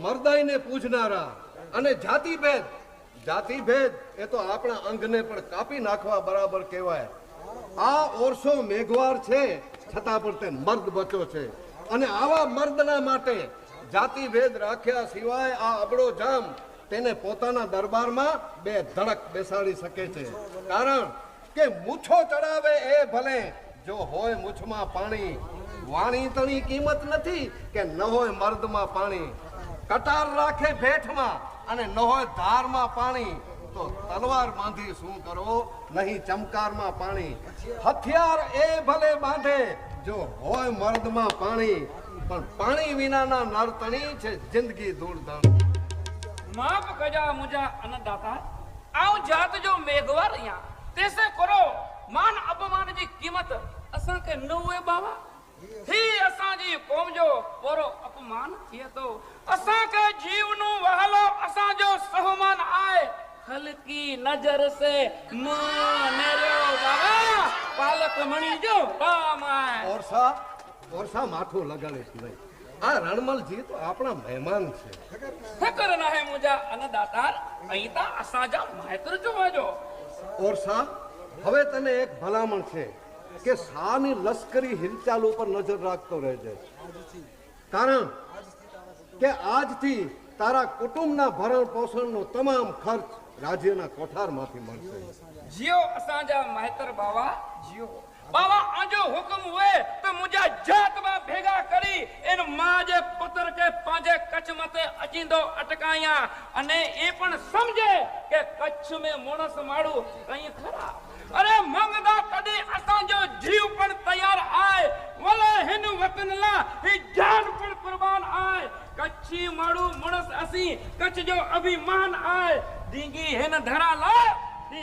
મર્દાઈને પૂજનારા અને જાતિભેદ એ તો આપણા અંગને પણ કાપી નાખવા બરાબર કહેવાય. આ ઓરસો મેઘવાર છે છતાં પણ તે મર્દ બચ્યો છે અને આવા મર્દના માટે જાતિભેદ રાખ્યા સિવાય આ અબડો જામ તેને પોતાના દરબારમાં બે ધડક બેસાડી શકે છે. કારણ કે મૂછો ચડાવે એ ભલે, જો હોય મૂછમાં પાણી, વાણી તણી કિંમત નથી કે ન હોય મર્દમાં પાણી. કટાર રાખે ભેઠમાં અને ન હોય ધારમાં પાણી, તો તલવાર બાંધી શું કરો, નહીં ચમકારમાં પાણી. હથિયાર એ ભલે બાંધે જો હોય મર્દમાં પાણી, પણ પાણી વિનાના નરતણી છે જિંદગી દૂરધણ. माफ कजा मुझा अन्नदाता आउ जात जो मेघवार या तैसे करो मान अपमान जी कीमत असा के न हुए बाबा ही असा जी कोम जो पोरो अपमान थिए तो असा के जीव नु वहलो असा जो सहमान आए हल्की नजर से मानेरो बाबा पालक मणि जो काम आए. ઓરસા માથું લગાડે છે ભાઈ. આ રણમલજી તો આપણા મહેમાન છે. ફકર ના હે મુજા અન્નદાતા અહીતા અસાજા માયતર જોવાજો. ઓરસા, હવે તને એક ભલામણ છે કે શાહની લશ્કરી હિલચાલ ઉપર નજર રાખતો રહેજે. કારણ કે આજથી તારા કુટુંબના ભરણ પોષણનો તમામ ખર્ચ રાજ્યના કોઠારમાંથી મળશે. जियो असांजा माहितर बाबा जियो बाबा आजो हुक्म हुए तो मुझा जात में भेगा करी इन माजे पुत्र के पांजे कच्छ मते अचींदो अटकाया अने ए पण समझे के कच्छ में मोणस माड़ू कई खरा. अरे मंगदा तडी असांजो जीव पण तैयार आए वले हिन वतन ला ही जान पण कुर्बान आए. कच्छी माड़ू मोणस असी कच्छ जो अभिमान आए. डींगी हिन धरा ला ही